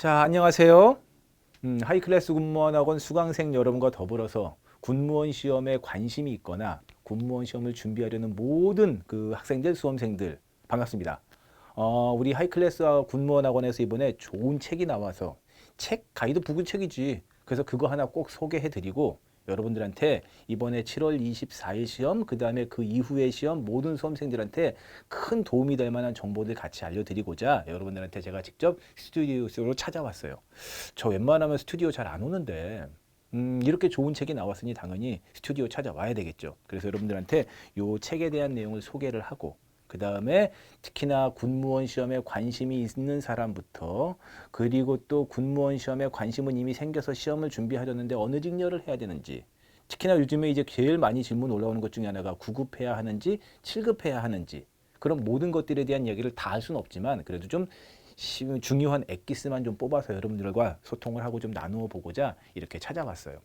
자, 안녕하세요. 하이클래스 군무원학원 수강생 여러분과 더불어서 군무원 시험에 관심이 있거나 군무원 시험을 준비하려는 모든 그 학생들, 수험생들 반갑습니다. 우리 하이클래스 군무원학원에서 이번에 좋은 책이 나와서 책 가이드북은 책이지. 그래서 그거 하나 꼭 소개해드리고 여러분들한테 이번에 7월 24일 시험, 그 다음에 그 이후의 시험 모든 수험생들한테 큰 도움이 될 만한 정보들 같이 알려드리고자 여러분들한테 제가 직접 스튜디오로 찾아왔어요. 저 웬만하면 스튜디오 잘 안 오는데 이렇게 좋은 책이 나왔으니 당연히 스튜디오 찾아와야 되겠죠. 그래서 여러분들한테 이 책에 대한 내용을 소개를 하고 그 다음에 특히나 군무원 시험에 관심이 있는 사람부터 그리고 또 군무원 시험에 관심은 이미 생겨서 시험을 준비하려는데 어느 직렬을 해야 되는지 특히나 요즘에 이제 제일 많이 질문 올라오는 것 중에 하나가 9급해야 하는지 7급해야 하는지 그런 모든 것들에 대한 얘기를 다 할 수는 없지만 그래도 좀 중요한 엑기스만 좀 뽑아서 여러분들과 소통을 하고 좀 나누어 보고자 이렇게 찾아왔어요.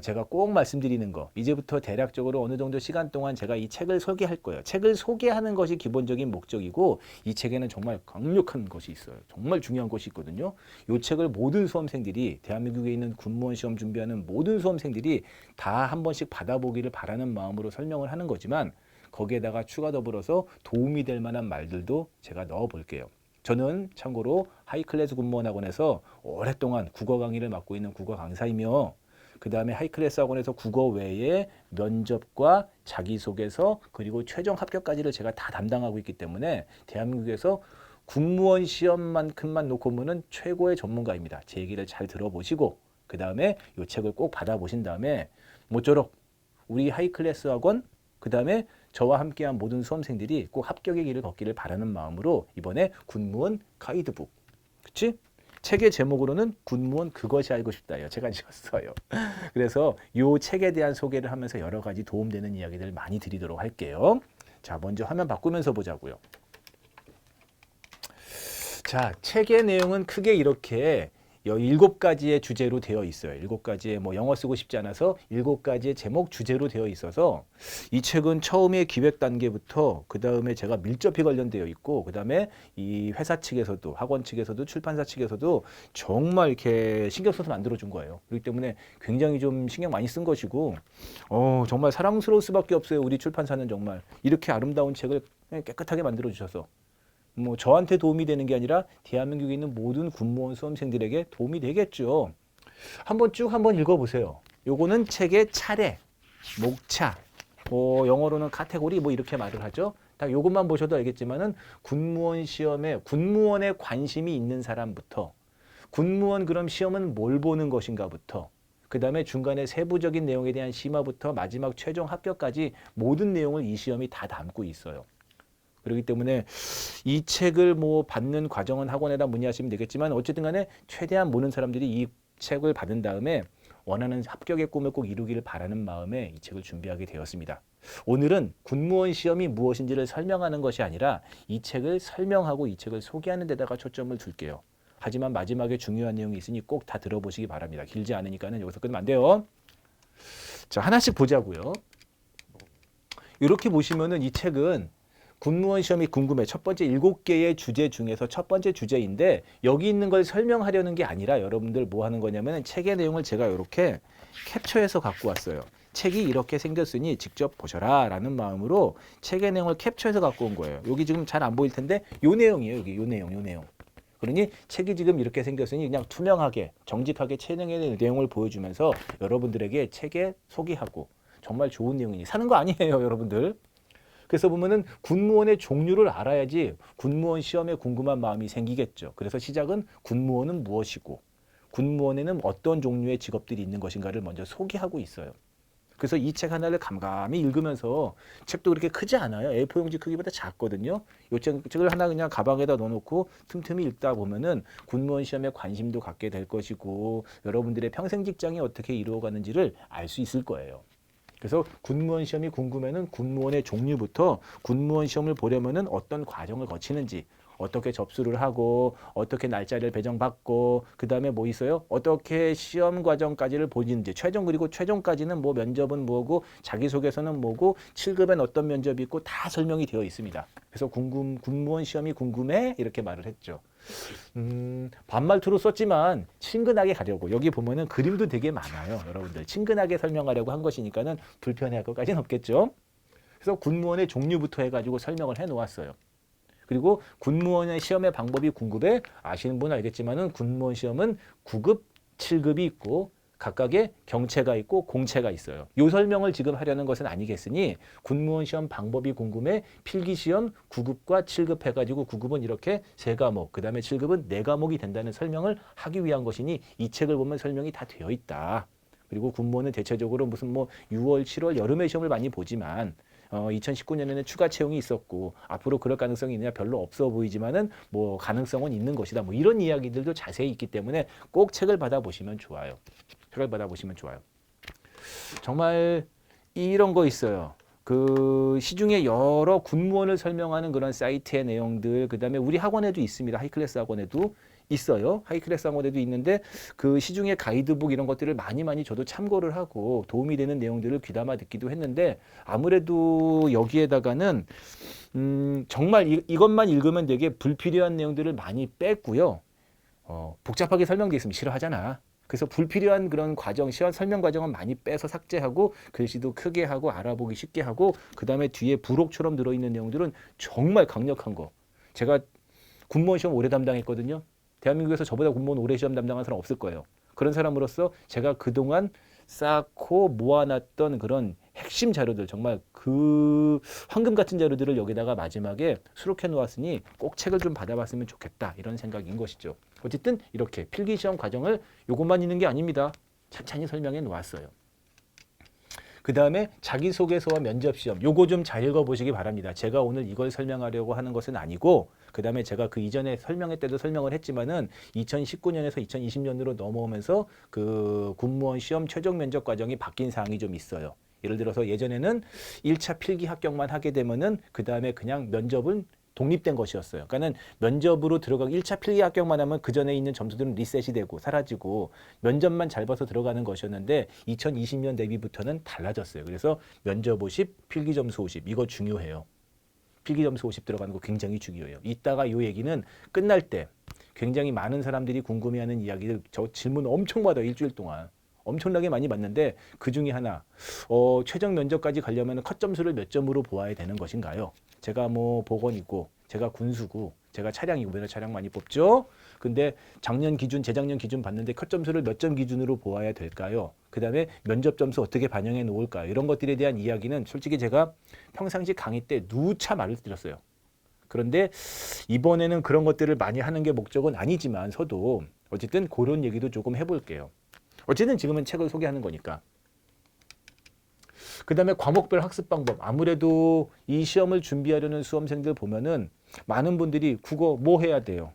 제가 꼭 말씀드리는 거 이제부터 대략적으로 어느 정도 시간 동안 제가 이 책을 소개할 거예요. 책을 소개하는 것이 기본적인 목적이고 이 책에는 정말 강력한 것이 있어요. 정말 중요한 것이 있거든요. 이 책을 모든 수험생들이 대한민국에 있는 군무원 시험 준비하는 모든 수험생들이 다 한 번씩 받아보기를 바라는 마음으로 설명을 하는 거지만 거기에다가 추가 더불어서 도움이 될 만한 말들도 제가 넣어 볼게요. 저는 참고로 하이클래스 군무원학원에서 오랫동안 국어 강의를 맡고 있는 국어 강사이며 그 다음에 하이클래스 학원에서 국어 외에 면접과 자기소개서 그리고 최종 합격까지를 제가 다 담당하고 있기 때문에 대한민국에서 군무원 시험만큼만 놓고 보면 최고의 전문가입니다. 제 얘기를 잘 들어보시고 그 다음에 이 책을 꼭 받아보신 다음에 모쪼록 우리 하이클래스 학원 그 다음에 저와 함께한 모든 수험생들이 꼭 합격의 길을 걷기를 바라는 마음으로 이번에 군무원 가이드북 그치? 책의 제목으로는 군무원 그것이 알고 싶다요. 제가 지었어요. 그래서 이 책에 대한 소개를 하면서 여러 가지 도움되는 이야기들을 많이 드리도록 할게요. 자, 먼저 화면 바꾸면서 보자고요. 자, 책의 내용은 크게 이렇게 7가지의 주제로 되어 있어요. 7가지의 뭐 영어 쓰고 싶지 않아서 7가지의 제목 주제로 되어 있어서 이 책은 처음에 기획 단계부터 그 다음에 제가 밀접히 관련되어 있고 그 다음에 이 회사 측에서도 학원 측에서도 출판사 측에서도 정말 이렇게 신경 써서 만들어 준 거예요. 그렇기 때문에 굉장히 좀 신경 많이 쓴 것이고 정말 사랑스러울 수밖에 없어요. 우리 출판사는 정말 이렇게 아름다운 책을 깨끗하게 만들어 주셔서 뭐 저한테 도움이 되는 게 아니라 대한민국에 있는 모든 군무원 수험생들에게 도움이 되겠죠. 한번 읽어보세요. 요거는 책의 차례, 목차, 영어로는 카테고리 뭐 이렇게 말을 하죠. 딱 요것만 보셔도 알겠지만은 군무원 시험에 군무원에 관심이 있는 사람부터 군무원 그럼 시험은 뭘 보는 것인가부터 그 다음에 중간에 세부적인 내용에 대한 심화부터 마지막 최종 합격까지 모든 내용을 이 시험이 다 담고 있어요. 그렇기 때문에 이 책을 뭐 받는 과정은 학원에다 문의하시면 되겠지만 어쨌든 간에 최대한 모든 사람들이 이 책을 받은 다음에 원하는 합격의 꿈을 꼭 이루기를 바라는 마음에 이 책을 준비하게 되었습니다. 오늘은 군무원 시험이 무엇인지를 설명하는 것이 아니라 이 책을 설명하고 이 책을 소개하는 데다가 초점을 둘게요. 하지만 마지막에 중요한 내용이 있으니 꼭 다 들어보시기 바랍니다. 길지 않으니까는 여기서 끝나면 안 돼요. 자, 하나씩 보자고요. 이렇게 보시면은 이 책은 군무원 시험이 궁금해. 첫 번째 7개의 주제 중에서 첫 번째 주제인데 여기 있는 걸 설명하려는 게 아니라 여러분들 뭐 하는 거냐면 책의 내용을 제가 이렇게 캡처해서 갖고 왔어요. 책이 이렇게 생겼으니 직접 보셔라 라는 마음으로 책의 내용을 캡처해서 갖고 온 거예요. 여기 지금 잘 안 보일 텐데 요 내용이에요. 여기 요 내용. 그러니 책이 지금 이렇게 생겼으니 그냥 투명하게 정직하게 책의 내용을 보여주면서 여러분들에게 책에 소개하고 정말 좋은 내용이니 사는 거 아니에요 여러분들. 그래서 보면은 군무원의 종류를 알아야지 군무원 시험에 궁금한 마음이 생기겠죠. 그래서 시작은 군무원은 무엇이고 군무원에는 어떤 종류의 직업들이 있는 것인가를 먼저 소개하고 있어요. 그래서 이 책 하나를 감감히 읽으면서 책도 그렇게 크지 않아요. A4 용지 크기보다 작거든요. 이 책을 하나 그냥 가방에다 넣어놓고 틈틈이 읽다 보면은 군무원 시험에 관심도 갖게 될 것이고 여러분들의 평생 직장이 어떻게 이루어가는지를 알 수 있을 거예요. 그래서 군무원 시험이 궁금해는 군무원의 종류부터 군무원 시험을 보려면은 어떤 과정을 거치는지 어떻게 접수를 하고 어떻게 날짜를 배정받고 그 다음에 뭐 있어요? 어떻게 시험 과정까지를 보는지 최종 그리고 최종까지는 뭐 면접은 뭐고 자기소개서는 뭐고 7급엔 어떤 면접이 있고 다 설명이 되어 있습니다. 그래서 군무원 시험이 궁금해 이렇게 말을 했죠. 반말투로 썼지만 친근하게 가려고 여기 보면은 그림도 되게 많아요. 여러분들 친근하게 설명하려고 한 것이니까는 불편해할 것까지는 없겠죠. 그래서 군무원의 종류부터 해가지고 설명을 해 놓았어요. 그리고 군무원의 시험의 방법이 궁금해 아시는 분은 알겠지만은 군무원 시험은 9급, 7급이 있고 각각의 경체가 있고 공체가 있어요. 이 설명을 지금 하려는 것은 아니겠으니 군무원 시험 방법이 궁금해 필기 시험 9급과 7급 해가지고 9급은 이렇게 3과목, 그 다음에 7급은 4과목이 된다는 설명을 하기 위한 것이니 이 책을 보면 설명이 다 되어 있다. 그리고 군무원은 대체적으로 무슨 뭐 6월, 7월 여름에 시험을 많이 보지만 2019년에는 추가 채용이 있었고 앞으로 그럴 가능성이 있느냐 별로 없어 보이지만은 뭐 가능성은 있는 것이다. 뭐 이런 이야기들도 자세히 있기 때문에 꼭 책을 받아보시면 좋아요. 책을 받아보시면 좋아요. 정말 이런 거 있어요. 그 시중에 여러 군무원을 설명하는 그런 사이트의 내용들, 그 다음에 우리 학원에도 있습니다. 하이클래스 학원에도 있어요. 하이클래스 학원에도 있는데 그 시중에 가이드북 이런 것들을 많이 저도 참고를 하고 도움이 되는 내용들을 귀담아 듣기도 했는데 아무래도 여기에다가는 정말 이것만 읽으면 되게 불필요한 내용들을 많이 뺐고요. 복잡하게 설명돼 있으면 싫어하잖아. 그래서 불필요한 그런 과정, 시험 설명 과정은 많이 빼서 삭제하고 글씨도 크게 하고 알아보기 쉽게 하고 그 다음에 뒤에 부록처럼 들어있는 내용들은 정말 강력한 거. 제가 군무원 시험 오래 담당했거든요. 대한민국에서 저보다 군무원 오래 시험 담당한 사람 없을 거예요. 그런 사람으로서 제가 그동안 쌓고 모아놨던 그런 핵심 자료들, 정말 그 황금 같은 자료들을 여기다가 마지막에 수록해 놓았으니 꼭 책을 좀 받아봤으면 좋겠다 이런 생각인 것이죠. 어쨌든 이렇게 필기시험 과정을 요것만 있는 게 아닙니다. 찬찬히 설명해 놓았어요. 그 다음에 자기소개서와 면접시험 요거 좀 잘 읽어보시기 바랍니다. 제가 오늘 이걸 설명하려고 하는 것은 아니고 그 다음에 제가 그 이전에 설명회 때도 설명을 했지만은 2019년에서 2020년으로 넘어오면서 그 군무원 시험 최종 면접 과정이 바뀐 사항이 좀 있어요. 예를 들어서 예전에는 1차 필기 합격만 하게 되면은 그 다음에 그냥 면접은 독립된 것이었어요. 그러니까는 면접으로 들어가고 1차 필기 합격만 하면 그 전에 있는 점수들은 리셋이 되고 사라지고 면접만 잘 봐서 들어가는 것이었는데 2020년 대비부터는 달라졌어요. 그래서 면접 50, 필기 점수 50 이거 중요해요. 필기 점수 50 들어가는 거 굉장히 중요해요. 이따가 이 얘기는 끝날 때 굉장히 많은 사람들이 궁금해하는 이야기들 저 질문 엄청 받아요. 일주일 동안. 엄청나게 많이 받는데 그 중에 하나 최종 면접까지 가려면 컷 점수를 몇 점으로 보아야 되는 것인가요? 제가 뭐 보건이고 제가 군수고 제가 차량이고 맨날 차량 많이 뽑죠. 근데 작년 기준 재작년 기준 봤는데 컷 점수를 몇 점 기준으로 보아야 될까요? 그 다음에 면접 점수 어떻게 반영해 놓을까요? 이런 것들에 대한 이야기는 솔직히 제가 평상시 강의 때 누차 말을 드렸어요. 그런데 이번에는 그런 것들을 많이 하는 게 목적은 아니지만서도 어쨌든 그런 얘기도 조금 해볼게요. 어쨌든 지금은 책을 소개하는 거니까. 그 다음에 과목별 학습 방법. 아무래도 이 시험을 준비하려는 수험생들 보면은 많은 분들이 국어 뭐 해야 돼요?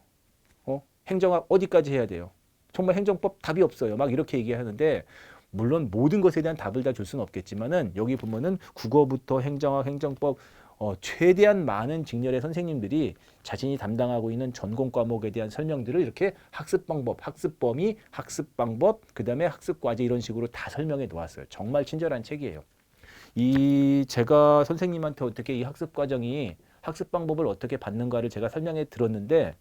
행정학 어디까지 해야 돼요? 정말 행정법 답이 없어요. 막 이렇게 얘기하는데 물론 모든 것에 대한 답을 다 줄 수는 없겠지만은 여기 보면은 국어부터 행정학, 행정법 최대한 많은 직렬의 선생님들이 자신이 담당하고 있는 전공 과목에 대한 설명들을 이렇게 학습 방법, 학습 범위, 학습 방법, 그 다음에 학습 과제 이런 식으로 다 설명해 놓았어요. 정말 친절한 책이에요. 제가 선생님한테 어떻게 이 학습 과정이 학습 방법을 어떻게 받는가를 제가 설명해 들었는데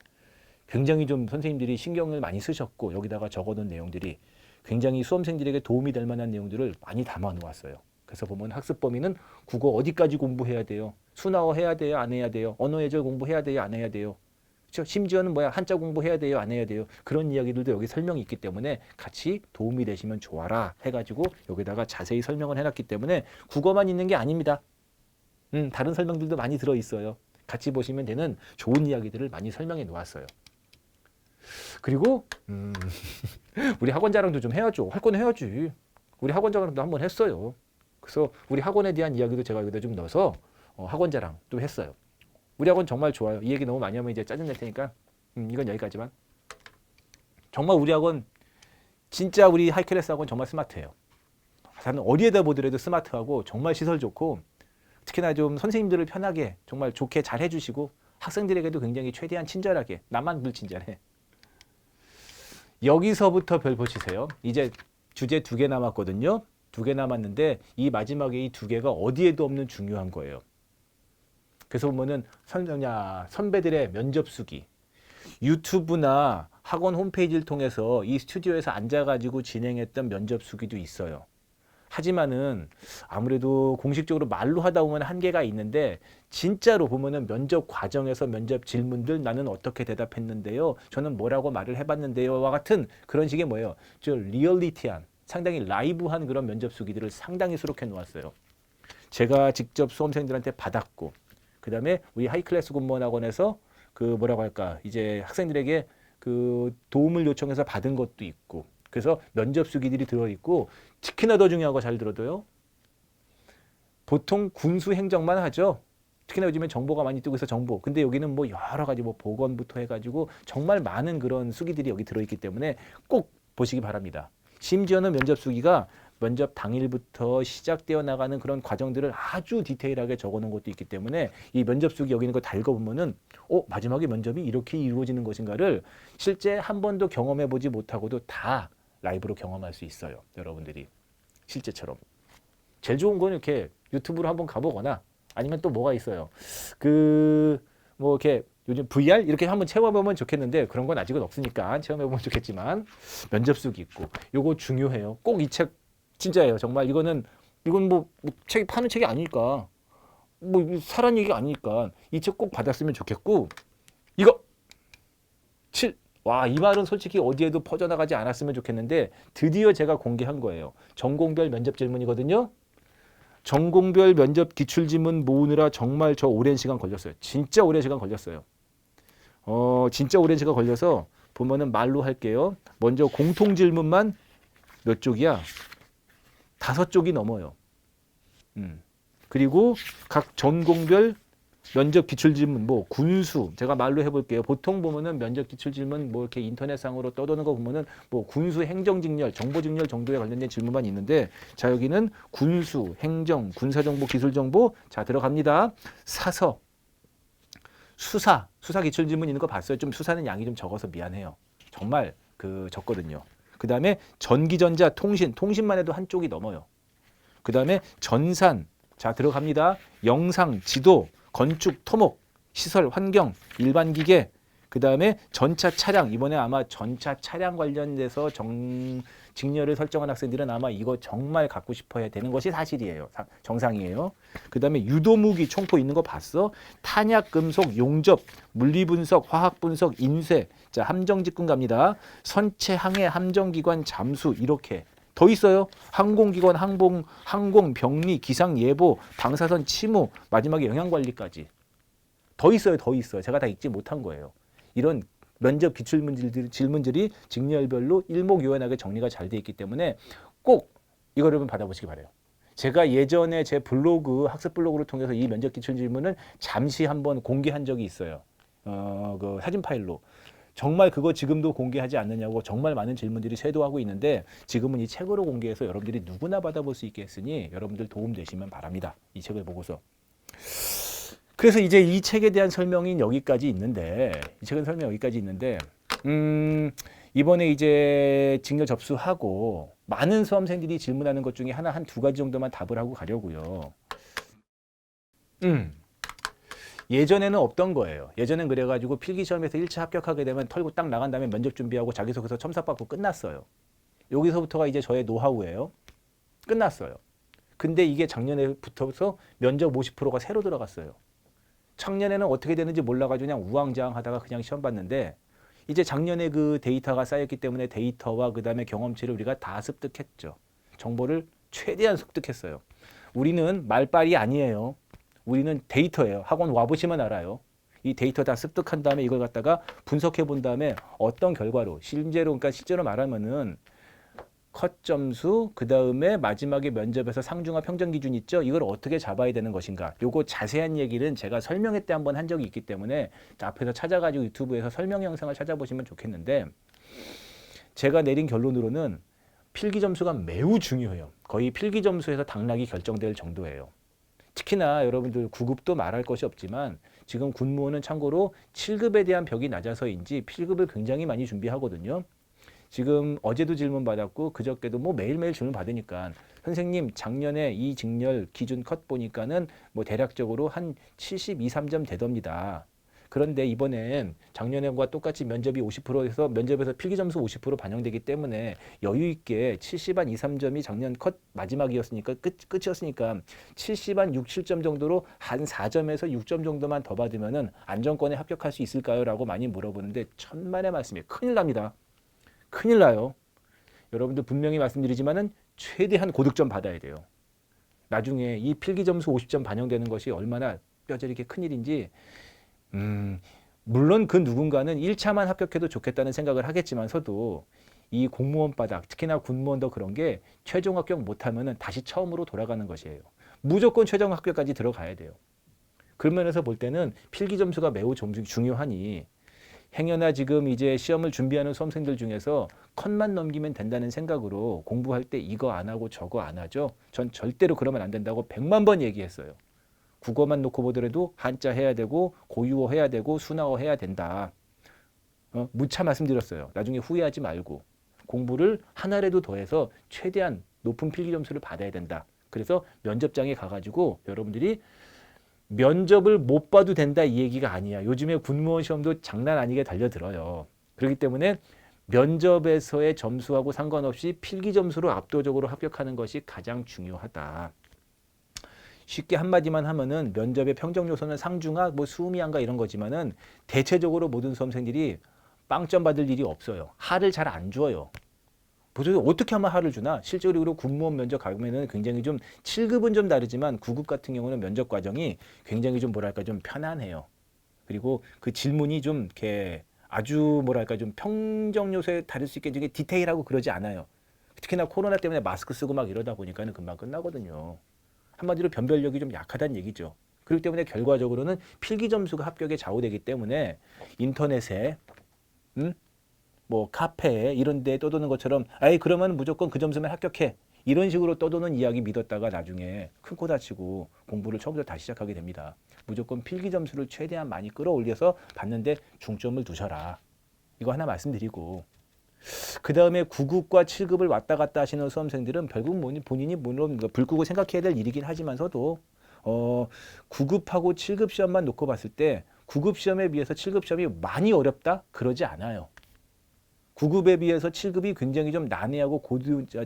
굉장히 좀 선생님들이 신경을 많이 쓰셨고 여기다가 적어놓은 내용들이 굉장히 수험생들에게 도움이 될 만한 내용들을 많이 담아 놓았어요. 그래서 보면 학습 범위는 국어 어디까지 공부해야 돼요? 순화어 해야 돼요? 안 해야 돼요? 언어 예절 공부해야 돼요? 안 해야 돼요? 그렇죠? 심지어는 한자 공부해야 돼요? 안 해야 돼요? 그런 이야기들도 여기 설명이 있기 때문에 같이 도움이 되시면 좋아라 해가지고 여기다가 자세히 설명을 해놨기 때문에 국어만 있는 게 아닙니다. 다른 설명들도 많이 들어있어요. 같이 보시면 되는 좋은 이야기들을 많이 설명해 놓았어요. 그리고 우리 학원 자랑도 좀 해야죠. 할 건 해야지. 우리 학원 자랑도 한번 했어요. 그래서 우리 학원에 대한 이야기도 제가 여기다 좀 넣어서 학원 자랑도 했어요. 우리 학원 정말 좋아요. 이 얘기 너무 많이 하면 이제 짜증 낼 테니까 이건 여기까지만. 정말 우리 학원 진짜 우리 하이클래스 학원 정말 스마트해요. 저는 어디에다 보더라도 스마트하고 정말 시설 좋고 특히나 좀 선생님들을 편하게 정말 좋게 잘 해주시고 학생들에게도 굉장히 최대한 친절하게 나만 불친절해. 여기서부터 별 보시세요. 이제 주제 2개 남았거든요. 2개 남았는데 이 마지막에 이 2개가 어디에도 없는 중요한 거예요. 그래서 보면은 선배들의 면접 수기. 유튜브나 학원 홈페이지를 통해서 이 스튜디오에서 앉아가지고 진행했던 면접 수기도 있어요. 하지만은 아무래도 공식적으로 말로 하다 보면 한계가 있는데 진짜로 보면은 면접 과정에서 면접 질문들 나는 어떻게 대답했는데요. 저는 뭐라고 말을 해봤는데요와 같은 그런 식의 뭐예요. 저 리얼리티한 상당히 라이브한 그런 면접 수기들을 상당히 수록해 놓았어요. 제가 직접 수험생들한테 받았고 그다음에 우리 하이클래스 공무원 학원에서 그 뭐라고 할까 이제 학생들에게 그 도움을 요청해서 받은 것도 있고 그래서 면접 수기들이 들어있고 특히나 더 중요한 거 잘 들어둬요. 보통 군수 행정만 하죠. 특히나 요즘에 정보가 많이 뜨고 있어 정보. 근데 여기는 뭐 여러 가지 뭐 보건부터 해가지고 정말 많은 그런 수기들이 여기 들어있기 때문에 꼭 보시기 바랍니다. 심지어는 면접 수기가 면접 당일부터 시작되어 나가는 그런 과정들을 아주 디테일하게 적어놓은 것도 있기 때문에 이 면접 수기 여기 있는 거 다 읽어보면은 마지막에 면접이 이렇게 이루어지는 것인가를 실제 한 번도 경험해보지 못하고도 다 라이브로 경험할 수 있어요. 여러분들이 실제처럼. 제일 좋은 건 이렇게 유튜브로 한번 가보거나 아니면 또 뭐가 있어요. 그 뭐 이렇게 요즘 VR 이렇게 한번 체험해보면 좋겠는데 그런 건 아직은 없으니까 체험해보면 좋겠지만 면접 수기 있고 요거 중요해요. 꼭 이 책 진짜예요. 정말 이건 뭐 책이 파는 책이 아니니까 뭐 사란 얘기가 아니니까 이 책 꼭 받았으면 좋겠고 이거 7 와, 이 말은 솔직히 어디에도 퍼져나가지 않았으면 좋겠는데 드디어 제가 공개한 거예요. 전공별 면접 질문이거든요. 전공별 면접 기출지문 모으느라 정말 저 오랜 시간 걸렸어요. 진짜 오랜 시간 걸렸어요. 진짜 오랜 시간 걸려서 보면은 말로 할게요. 먼저 공통질문만 몇 쪽이야? 5쪽이 넘어요. 그리고 각 전공별 면접 기출질문, 뭐 군수, 제가 말로 해볼게요. 보통 보면은 면접 기출질문 뭐 이렇게 인터넷상으로 떠도는 거 보면은 뭐 군수, 행정직렬, 정보직렬 정도에 관련된 질문만 있는데 자 여기는 군수, 행정, 군사정보, 기술정보 자 들어갑니다. 사서, 수사 기출질문 있는 거 봤어요. 좀 수사는 양이 좀 적어서 미안해요. 정말 그 적거든요. 그 다음에 전기전자, 통신만 해도 한쪽이 넘어요. 그 다음에 전산, 자 들어갑니다. 영상, 지도, 건축, 토목, 시설, 환경, 일반 기계, 그 다음에 전차 차량, 이번에 아마 전차 차량 관련돼서 직렬을 설정한 학생들은 아마 이거 정말 갖고 싶어야 되는 것이 사실이에요. 정상이에요. 그 다음에 유도무기, 총포 있는 거 봤어? 탄약, 금속, 용접, 물리분석, 화학분석, 인쇄, 자 함정직군 갑니다. 선체, 항해, 함정기관, 잠수 이렇게. 더 있어요. 항공기관, 항공, 병리, 기상예보, 방사선 침후, 마지막에 영양관리까지. 더 있어요. 더 있어요. 제가 다 읽지 못한 거예요. 이런 면접 기출질문들이 직렬별로 일목요연하게 정리가 잘 돼 있기 때문에 꼭 이거를 좀 받아보시기 바라요. 제가 예전에 제 블로그, 학습 블로그를 통해서 이 면접 기출질문은 잠시 한번 공개한 적이 있어요. 그 사진 파일로. 정말 그거 지금도 공개하지 않느냐고 정말 많은 질문들이 쇄도하고 있는데 지금은 이 책으로 공개해서 여러분들이 누구나 받아볼 수 있게 했으니 여러분들 도움 되시면 바랍니다. 이 책을 보고서. 그래서 이제 이 책에 대한 설명이 여기까지 있는데 이 책은 설명이 여기까지 있는데 이번에 이제 직렬 접수하고 많은 수험생들이 질문하는 것 중에 하나 한 두 가지 정도만 답을 하고 가려고요. 예전에는 없던 거예요. 예전엔 그래가지고 필기시험에서 1차 합격하게 되면 털고 딱 나간 다음에 면접 준비하고 자기소개서 첨삭받고 끝났어요. 여기서부터가 이제 저의 노하우예요. 끝났어요. 근데 이게 작년에부터서 면접 50%가 새로 들어갔어요. 작년에는 어떻게 되는지 몰라가지고 그냥 우왕좌왕 하다가 그냥 시험 봤는데 이제 작년에 그 데이터가 쌓였기 때문에 데이터와 그 다음에 경험치를 우리가 다 습득했죠. 정보를 최대한 습득했어요. 우리는 말빨이 아니에요. 우리는 데이터예요. 학원 와보시면 알아요. 이 데이터 다 습득한 다음에 이걸 갖다가 분석해 본 다음에 어떤 결과로 그러니까 실제로 말하면은 컷 점수 그 다음에 마지막에 면접에서 상중하 평점 기준 있죠. 이걸 어떻게 잡아야 되는 것인가. 요거 자세한 얘기는 제가 설명회 때 한번 한 적이 있기 때문에 앞에서 찾아가지고 유튜브에서 설명 영상을 찾아보시면 좋겠는데 제가 내린 결론으로는 필기 점수가 매우 중요해요. 거의 필기 점수에서 당락이 결정될 정도예요. 특히나 여러분들 9급도 말할 것이 없지만 지금 군무원은 참고로 7급에 대한 벽이 낮아서인지 필급을 굉장히 많이 준비하거든요. 지금 어제도 질문 받았고 그저께도 뭐 매일매일 질문 받으니까 선생님 작년에 이 직렬 기준 컷 보니까는 뭐 대략적으로 한 72, 3점 되답니다. 그런데 이번엔 작년과 똑같이 면접이 50%에서 면접에서 필기 점수 50% 반영되기 때문에 여유 있게 70한 2, 3점이 작년 컷 마지막이었으니까 끝이었으니까 70한 6, 7점 정도로 한 4점에서 6점 정도만 더 받으면은 안정권에 합격할 수 있을까요? 라고 많이 물어보는데 천만의 말씀이에요. 큰일 납니다. 큰일 나요. 여러분들 분명히 말씀드리지만은 최대한 고득점 받아야 돼요. 나중에 이 필기 점수 50점 반영되는 것이 얼마나 뼈저리게 큰일인지 물론 그 누군가는 1차만 합격해도 좋겠다는 생각을 하겠지만서도 이 공무원 바닥, 특히나 군무원도 그런 게 최종 합격 못하면 다시 처음으로 돌아가는 것이에요. 무조건 최종 합격까지 들어가야 돼요. 그런 면에서 볼 때는 필기 점수가 매우 중요하니 행여나 지금 이제 시험을 준비하는 수험생들 중에서 컷만 넘기면 된다는 생각으로 공부할 때 이거 안 하고 저거 안 하죠. 전 절대로 그러면 안 된다고 100만 번 얘기했어요. 국어만 놓고 보더라도 한자 해야 되고 고유어 해야 되고 순화어 해야 된다. 무차 말씀드렸어요. 나중에 후회하지 말고 공부를 하나라도 더해서 최대한 높은 필기 점수를 받아야 된다. 그래서 면접장에 가가지고 여러분들이 면접을 못 봐도 된다 이 얘기가 아니야. 요즘에 군무원 시험도 장난 아니게 달려들어요. 그렇기 때문에 면접에서의 점수하고 상관없이 필기 점수로 압도적으로 합격하는 것이 가장 중요하다. 쉽게 한마디만 하면은 면접의 평정 요소는 상중하, 뭐 수미한가 이런 거지만은 대체적으로 모든 수험생들이 빵점 받을 일이 없어요. 하를 잘 안 줘요. 보세요. 어떻게 하면 하를 주나? 실제로 군무원 면접 가면은 굉장히 좀 7급은 좀 다르지만 9급 같은 경우는 면접 과정이 굉장히 좀 뭐랄까 좀 편안해요. 그리고 그 질문이 좀 이렇게 아주 뭐랄까 좀 평정 요소에 다를 수 있게 되게 디테일하고 그러지 않아요. 특히나 코로나 때문에 마스크 쓰고 막 이러다 보니까는 금방 끝나거든요. 한마디로 변별력이 좀 약하다는 얘기죠. 그렇기 때문에 결과적으로는 필기 점수가 합격에 좌우되기 때문에 인터넷에 뭐 카페에 이런 데 떠도는 것처럼 아이 그러면 무조건 그 점수면 합격해. 이런 식으로 떠도는 이야기 믿었다가 나중에 큰 코 다치고 공부를 처음부터 다시 시작하게 됩니다. 무조건 필기 점수를 최대한 많이 끌어올려서 받는데 중점을 두셔라. 이거 하나 말씀드리고 그 다음에 9급과 7급을 왔다 갔다 하시는 수험생들은 결국 본인이 물론 불 끄고 생각해야 될 일이긴 하지만서도 9급하고 7급 시험만 놓고 봤을 때 9급 시험에 비해서 7급 시험이 많이 어렵다? 그러지 않아요. 9급에 비해서 7급이 굉장히 좀 난해하고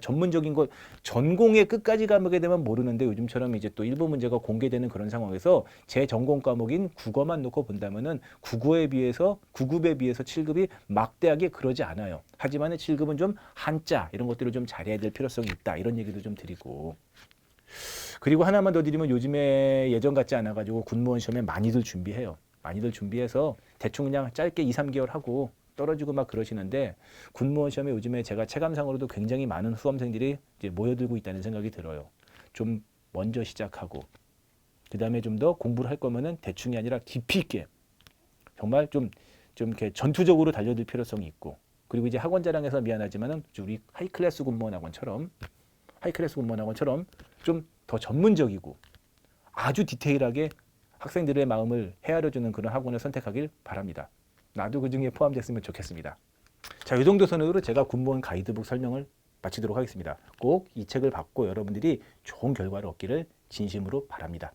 전문적인 것 전공의 끝까지 가게 되면 모르는데 요즘처럼 이제 또 일부 문제가 공개되는 그런 상황에서 제 전공 과목인 국어만 놓고 본다면은 9급에 비해서 7급이 막대하게 그러지 않아요. 하지만 7급은 좀 한자 이런 것들을 좀 잘해야 될 필요성이 있다. 이런 얘기도 좀 드리고. 그리고 하나만 더 드리면 요즘에 예전 같지 않아 가지고 군무원 시험에 많이들 준비해요. 많이들 준비해서 대충 그냥 짧게 2, 3개월 하고 떨어지고 막 그러시는데 군무원 시험에 요즘에 제가 체감상으로도 굉장히 많은 수험생들이 이제 모여들고 있다는 생각이 들어요. 좀 먼저 시작하고 그 다음에 좀 더 공부를 할 거면은 대충이 아니라 깊이 있게 정말 좀 이렇게 전투적으로 달려들 필요성이 있고 그리고 이제 학원 자랑해서 미안하지만은 우리 하이클래스 군무원 학원처럼 좀 더 전문적이고 아주 디테일하게 학생들의 마음을 헤아려주는 그런 학원을 선택하길 바랍니다. 나도 그 중에 포함됐으면 좋겠습니다. 자, 이 정도 선으로 제가 군무원 가이드북 설명을 마치도록 하겠습니다. 꼭 이 책을 받고 여러분들이 좋은 결과를 얻기를 진심으로 바랍니다.